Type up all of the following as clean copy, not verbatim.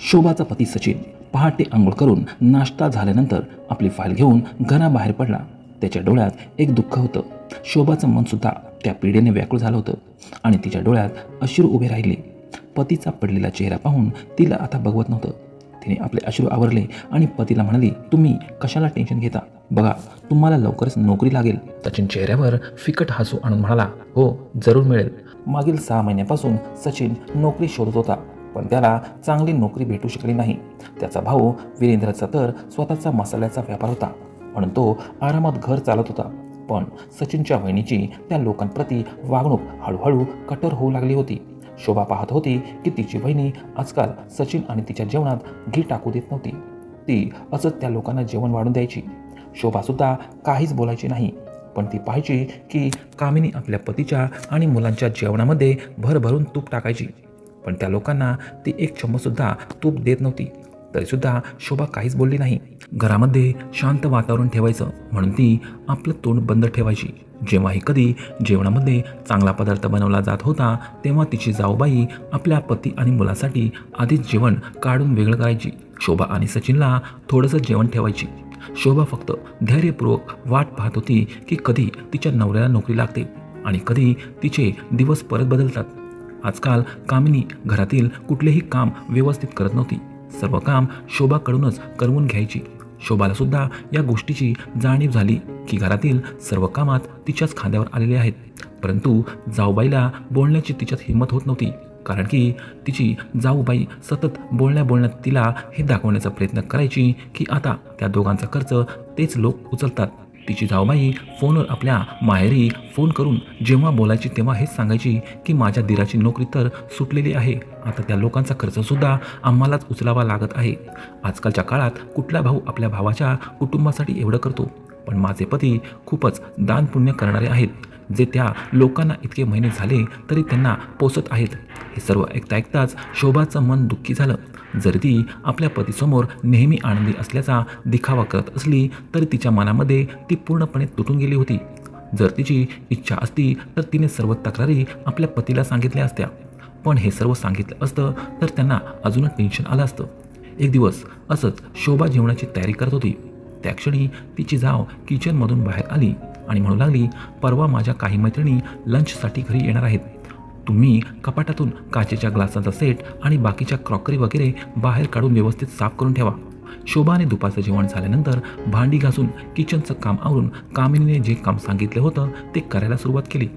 शोभाचा पती सचिन पहाटे आंघोळ करून नाश्ता झाल्यानंतर आपली फाईल घेऊन घराबाहेर पडला. त्याच्या डोळ्यात एक दुःख होतं. शोभाचं मनसुद्धा त्या पीडेने व्याकुळ झालं होतं आणि तिच्या डोळ्यात अश्रू उभे राहिले. पतीचा पडलेला चेहरा पाहून तिला आता बघवत नव्हतं. तिने आपले अश्रू आवरले आणि पतीला म्हणाली, तुम्ही कशाला टेन्शन घेता, बघा तुम्हाला लवकरच नोकरी लागेल. सचिन चेहऱ्यावर फिकट हसू आणून म्हणाला, हो जरूर मिळेल. मागील 6 महिन्यापासून सचिन नोकरी शोधत होता, पण त्याला चांगली नोकरी भेटू शकली नाही. त्याचा भाऊ वीरेंद्रचा तर स्वतःचा मसाल्याचा व्यापार होता म्हणून तो आरामात घर चालत होता. पण सचिनच्या वहिनीची त्या लोकांप्रती वागणूक हळूहळू कठोर होऊ लागली होती. शोभा पाहत होती की तिची वहिनी आजकाल सचिन आणि तिच्या जेवणात घी टाकू देत नव्हती. ती असंच त्या लोकांना जेवण वाढून द्यायची. शोभासुद्धा काहीच बोलायची नाही, पण ती पाहायची की कामिनी आपल्या पतीच्या आणि मुलांच्या जेवणामध्ये भरभरून तूप टाकायची, पण त्या लोकांना ती एक चम्मचसुद्धा तूप देत नव्हती. तरीसुद्धा शोभा काहीच बोलली नाही. घरामध्ये शांत वातावरण ठेवायचं म्हणून ती आपलं तोंड बंद ठेवायची. जेव्हाही कधी जेवणामध्ये चांगला पदार्थ बनवला जात होता तेव्हा तिची जाऊबाई आपल्या पती आणि मुलासाठी आधीच जेवण काढून वेगळं करायची. शोभा आणि सचिनला थोडंसं जेवण ठेवायची. शोभा फक्त धैर्यपूर्वक वाट पाहत होती की कधी तिच्या नवऱ्याला नोकरी लागते आणि कधी तिचे दिवस परत बदलतात. आजकाल कामिनी घरातील कुठलेही काम व्यवस्थित करत नव्हती. सर्व काम शोभाकडूनच करवून घ्यायची. शोभाला सुद्धा या गोष्टीची जाणीव झाली की घरातील सर्व कामात तिच्याच खांद्यावर आलेले आहेत. परंतु जाऊबाईला बोलण्याची तिच्यात हिंमत होत नव्हती, कारण की तिची जाऊबाई सतत बोलण्यात तिला हे दाखवण्याचा प्रयत्न करायची की आता त्या दोघांचा खर्च तेच लोक उचलतात. तिची जाऊबाई फोनवर आपल्या माहेरी फोन करून जेव्हा बोलायची तेव्हा हेच सांगायची की माझ्या दिराची नोकरी तर सुटलेली आहे, आता त्या लोकांचा खर्चसुद्धा आम्हालाच उचलावा लागत आहे. आजकालच्या काळात कुठला भाऊ आपल्या भावाच्या कुटुंबासाठी एवढं करतो, पण माझे पती खूपच दानपुण्य करणारे आहेत, जे त्या लोकांना इतके महिने झाले तरी त्यांना पोसत आहेत. हे सर्व ऐकताच शोभाचं मन दुःखी झालं. जरी ती आपल्या पतीसमोर नेहमी आनंदी असल्याचा दिखावा करत असली तरी तिच्या मनामध्ये ती पूर्णपणे तुटून गेली होती. जर तिची इच्छा असती तर तिने सर्व तक्रारी आपल्या पतीला सांगितल्या असत्या, पण हे सर्व सांगितलं असतं तर त्यांना अजूनच टेन्शन आलं असतं. एक दिवस असंच शोभा जेवणाची तयारी करत होती. त्या क्षणी तिची जाव किचनमधून बाहेर आली आणि म्हणू लागली, परवा माझ्या काही मैत्रिणी लंचसाठी घरी येणार आहेत. तुम्ही कपाटातून काचेच्या ग्लासाचा सेट आणि बाकीच्या क्रॉकरी वगैरे बाहेर काढून व्यवस्थित साफ करून ठेवा. शोभाने दुपारचं जेवण झाल्यानंतर भांडी घासून किचनचं काम आवरून कामिनीने जे काम सांगितलं होतं ते करायला सुरुवात केली.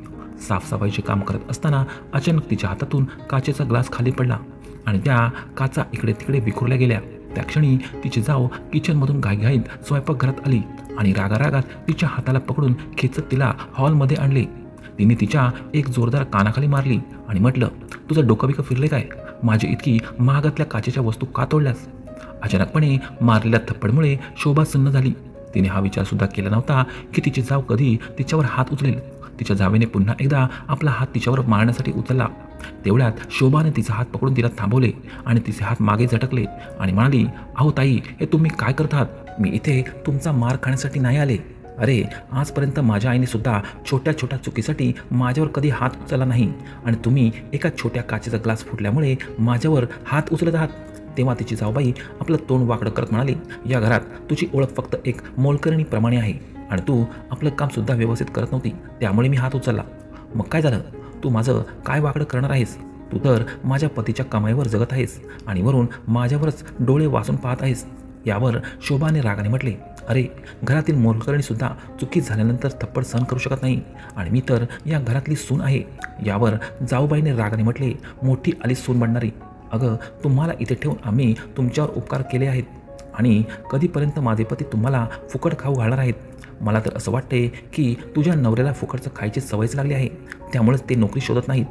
साफसफाईचे काम करत असताना अचानक तिच्या हातातून काचेचा ग्लास खाली पडला आणि त्या काचा इकडे तिकडे विखुरल्या गेल्या. त्या क्षणी तिची जाव किचनमधून घाईघाईत स्वयंपाकघरात आली आणि रागारागात तिच्या हाताला पकडून खेचत तिला हॉलमध्ये आणले. तिने तिच्या एक जोरदार कानाखाली मारली आणि म्हटलं, तुझं डोकं बिकं फिरले काय? माझी इतकी महागातल्या काचेच्या वस्तू का तोडल्यास? अचानकपणे मारलेल्या थप्पडमुळे शोभा सुन्न झाली. तिने हा विचारसुद्धा केला नव्हता की तिची जाव कधी तिच्यावर हात उचलेल. तिच्या जावेने पुन्हा एकदा आपला हात तिच्यावर मारण्यासाठी उचलला. तेवढ्यात शोभाने तिचा हात पकडून तिला थांबवले आणि तिचे हात मागे झटकले आणि म्हणाली, अहो ताई, हे तुम्ही काय करतात? मी इथे तुमचा मार खाण्यासाठी नाही आले. अरे, आजपर्यंत माझ्या आईने सुद्धा छोट्या छोट्या चुकीसाठी माझ्यावर कधी हात उचलला नाही आणि तुम्ही एका छोट्या काचेचा ग्लास फुटल्यामुळे माझ्यावर हात उचलत आहात. तेव्हा तिची जाऊबाई आपलं तोंड वाकडं करत म्हणाली, या घरात तुझी ओळख फक्त एक मोलकरणीप्रमाणे आहे आणि तू आपलं कामसुद्धा व्यवस्थित करत नव्हती, त्यामुळे मी हात उचलला. मग काय झालं? तू माझं काय वाकडं करणार आहेस? तू तर माझ्या पतीच्या कमाईवर जगत आहेस आणि वरून माझ्यावरच डोळे वाचून पाहत आहेस. यावर शोभाने रागाने म्हटले, अरे, घरातील मोलकरणीसुद्धा चुकीत झाल्यानंतर थप्पड सहन करू शकत नाही आणि मी तर या घरातली सून आहे. यावर जाऊबाईने रागाने म्हटले, मोठी आली सून बनणारी, अगं तुम्हाला इथे ठेवून आम्ही तुमच्यावर उपकार केले आहेत आणि कधीपर्यंत माझे पती तुम्हाला फुकट खाऊ घालणार आहेत? मला तर असं वाटते की तुझ्या नवऱ्याला फुकटचं खायची सवयच लागली आहे, त्यामुळेच ते नोकरी शोधत नाहीत.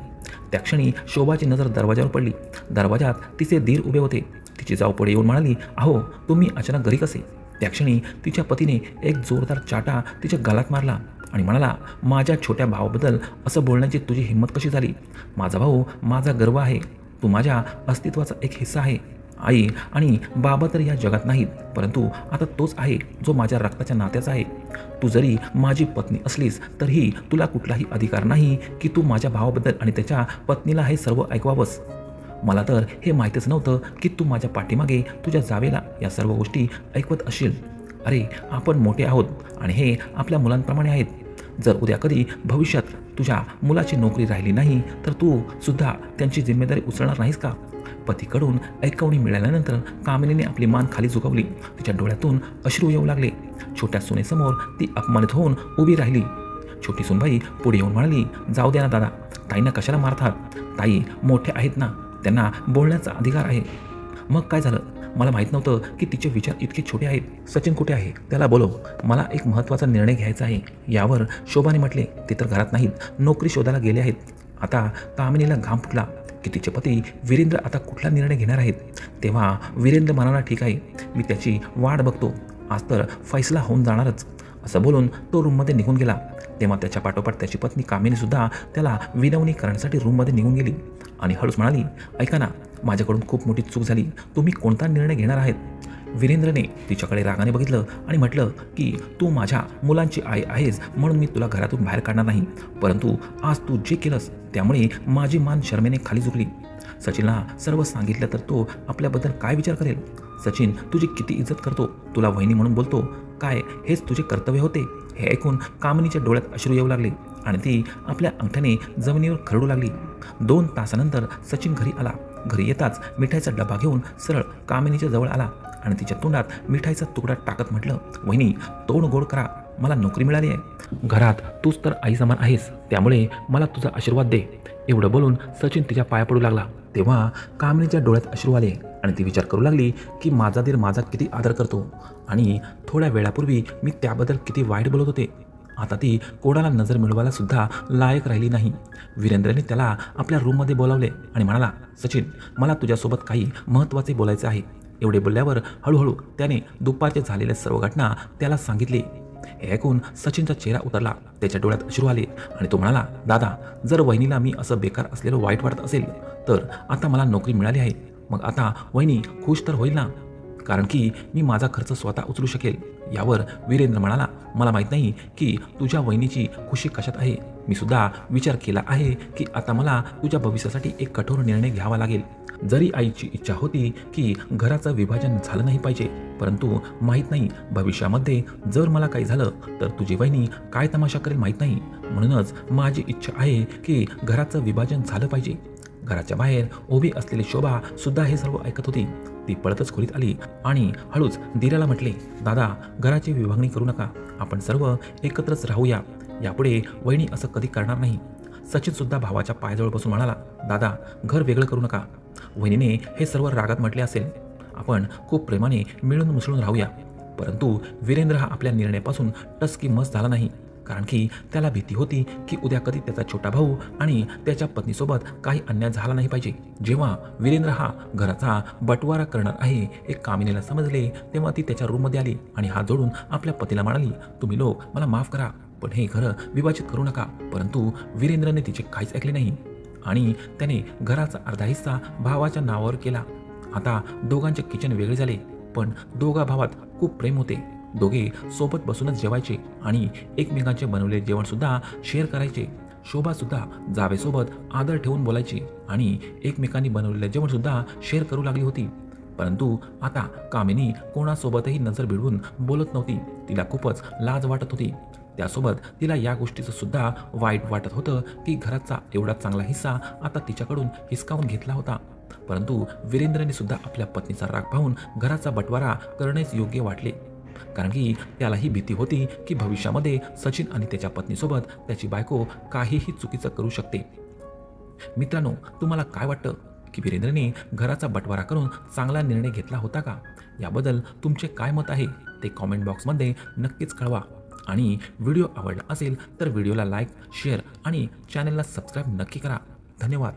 त्या क्षणी शोभाची नजर दरवाजावर पडली. दरवाजात तिचे दीर उभे होते. तिची जाऊ पुढे येऊन म्हणाली, अहो, तुम्ही अचानक घरी कसे? त्या क्षणी तिच्या पतीने एक जोरदार चाटा तिच्या गालात मारला आणि म्हणाला, माझ्या छोट्या भावाबद्दल असं बोलण्याची तुझी हिंमत कशी झाली? माझा भाऊ माझा गर्व आहे, तू माझ्या अस्तित्वाचा एक हिस्सा आहे. आई आणि बाबा तर या जगात नाहीत, परंतु आता तोच आहे जो माझ्या रक्ताच्या नात्याचा आहे. तू जरी माझी पत्नी असलीस तरीही तुला कुठलाही अधिकार नाही की तू माझ्या भावाबद्दल आणि त्याच्या पत्नीला हे सर्व ऐकवावंस. मला तर हे माहीतच नव्हतं की तू माझ्या पाठीमागे तुझ्या जावेला या सर्व गोष्टी ऐकवत असशील. अरे आपण मोठे आहोत आणि हे आपल्या मुलांप्रमाणे आहेत. जर उद्या कधी भविष्यात तुझ्या मुलाची नोकरी राहिली नाही तर तू सुद्धा त्यांची जिम्मेदारी उचलणार नाहीस का? पतीकडून ऐकवणी मिळाल्यानंतर कामिनीने आपली मान खाली झुकवली. तिच्या डोळ्यातून अश्रू येऊ लागले. छोट्या सुनेसमोर ती अपमानित होऊन उभी राहिली. छोटी सुनबाई पुढे येऊन म्हणाली, जाऊ द्या ना दादा, ताईंना कशाला मारतात? ताई मोठे आहेत ना, त्यांना बोलण्याचा अधिकार आहे. मग काय झालं? मला माहीत नव्हतं की तिचे विचार इतके छोटे आहेत. सचिन कुठे आहे? त्याला बोलव, मला एक महत्त्वाचा निर्णय घ्यायचा आहे. यावर शोभाने म्हटले, ते तर घरात नाहीत, नोकरी शोधायला गेले आहेत. आता कामिनीला घाम फुटला की तिचे पती वीरेंद्र आता कुठला निर्णय घेणार आहेत. तेव्हा वीरेंद्र म्हणाला, ठीक आहे, मी त्याची वाट बघतो, आज तर फैसला होऊन जाणारच. असं बोलून तो रूममध्ये निघून गेला. तेव्हा त्याच्या पाठोपाठ त्याची पत्नी कामिनीसुद्धा त्याला विनवणी करण्यासाठी रूममध्ये निघून गेली आणि हळूच म्हणाली, ऐका ना, माझ्याकडून खूप मोठी चूक झाली. तुम्ही कोणता निर्णय घेणार आहेत? वीरेंद्रने तिच्याकडे रागाने बघितलं आणि म्हटलं की तू माझ्या मुलांची आई आहेस म्हणून मी तुला घरातून बाहेर काढणार नाही, परंतु आज तू जे केलंस त्यामुळे माझी मान शर्मेने खाली झुकली. सचिनला सर्व सांगितलं तर तो आपल्याबद्दल काय विचार करेल? सचिन तुझी किती इज्जत करतो, तुला वहिनी म्हणून बोलतो, काय हेच तुझे कर्तव्य होते? हे ऐकून कामिनीच्या डोळ्यात अश्रू येऊ लागले आणि ती आपल्या अंगठ्याने जमिनीवर खरडू लागली. 2 तासानंतर सचिन घरी आला. घरी येताच मिठाईचा डबा घेऊन सरळ कामिनीच्या जवळ आला आणि तिच्या तोंडात मिठाईचा तुकडा टाकत म्हटलं, वहिनी तोंड गोड करा, मला नोकरी मिळाली आहे. घरात तूच तर आई समान आहेस, त्यामुळे मला तुझा आशीर्वाद दे. एवढं बोलून सचिन तिच्या पाया पडू लागला. तेव्हा कामिनीच्या डोळ्यात अश्रू आले आणि ती विचार करू लागली की माझा दीर माझा किती आदर करतो आणि थोड्या वेळापूर्वी मी त्याबद्दल किती वाईट बोलत होते. आता ती कोणाला नजर मिळवायला सुद्धा लायक राहिली नाही. वीरेंद्रने त्याला आपल्या रूममध्ये बोलावले आणि म्हणाला, सचिन मला तुझ्यासोबत काही महत्त्वाचे बोलायचे आहे. एवढे बोलल्यावर हळूहळू त्याने दुपारचे झालेल्या सर्व घटना त्याला सांगितली. हे ऐकून सचिनचा चेहरा उतरला, त्याच्या डोळ्यात अश्रू आले आणि तो म्हणाला, दादा जर वहिनीला मी असं बेकार असलेलं वाईट वाटत असेल तर आता मला नोकरी मिळाली आहे, मग आता वहिनी खुश तर होईल ना, कारण की मी माझा खर्च स्वतः उचलू शकेल. यावर वीरेंद्र म्हणाला, मला माहीत नाही की तुझ्या वहिनीची खुशी कशात आहे. मी सुद्धा विचार केला आहे की आता मला तुझ्या भविष्यासाठी एक कठोर निर्णय घ्यावा लागेल. जरी आईची इच्छा होती की घराचं विभाजन झालं नाही पाहिजे, परंतु माहीत नाही भविष्यामध्ये जर मला काही झालं तर तुझी वहिनी काय तमाशा करेल माहीत नाही. म्हणूनच माझी इच्छा आहे की घराचं विभाजन झालं पाहिजे. घराच्या बाहेर उभी असलेली शोभा सुद्धा हे सर्व ऐकत होती. ती पळतच खोलीत आली आणि हळूच दिराला म्हटले, दादा घराची विभागणी करू नका, आपण सर्व एकत्रच राहूया. यापुढे वहिनी असं कधी करणार नाही. सचिन सुद्धा भावाच्या पायाजवळ बसून म्हणाला, दादा घर वेगळं करू नका. वहिनीने हे सर्व रागात म्हटले असेल, आपण खूप प्रेमाने मिळून मिसळून राहूया. परंतु वीरेंद्र हा आपल्या निर्णयापासून टसकी मस झाला नाही, कारण की त्याला भीती होती की उद्या कधी त्याचा छोटा भाऊ आणि त्याच्या पत्नीसोबत काही अन्याय झाला नाही पाहिजे. जेव्हा वीरेंद्र हा घराचा बटवारा करणार आहे हे कामिनीला समजले, तेव्हा ती त्याच्या रूममध्ये आली आणि हात जोडून आपल्या पतीला म्हणाली, तुम्ही लोक मला माफ करा, पण हे घर विभाजित करू नका. परंतु वीरेंद्रने तिचे काहीच ऐकले नाही आणि त्याने घराचा अर्धा हिस्सा भावाच्या नावावर केला. आता दोघांचे किचन वेगळे झाले, पण दोघा भावात खूप प्रेम होते. दोघे सोबत बसूनच जेवायचे आणि एकमेकांचे बनवलेले जेवण सुद्धा शेअर करायचे. शोभा सुद्धा जावेसोबत आदर ठेवून बोलायची आणि एकमेकांनी बनवलेले जेवण सुद्धा शेअर करू लागली होती. परंतु आता कामिनी कोणासोबतही नजर भिडवून बोलत नव्हती. तिला खूपच लाज वाटत होती. त्यासोबत तिला या गोष्टीचं सुद्धा वाईट वाटत होतं की घराचा एवढा चांगला हिस्सा आता तिच्याकडून हिसकावून घेतला होता. परंतु वीरेंद्रने सुद्धा आपल्या पत्नीचा राग पाहून घराचा बटवारा करणेच योग्य वाटले, कारण की त्यालाही भीती होती की भविष्यामध्ये सचिन आणि त्याच्या पत्नीसोबत त्याची बायको काहीही चुकीचं करू शकते. मित्रांनो, तुम्हाला काय वाटतं की वीरेंद्रने घराचा बटवारा करून चांगला निर्णय घेतला होता का? याबद्दल तुमचे काय मत आहे ते कॉमेंट बॉक्समध्ये नक्कीच कळवा. आणि व्हिडिओ आवडला असेल तर व्हिडिओला लाईक, शेअर आणि चॅनलला सबस्क्राईब नक्की करा. धन्यवाद.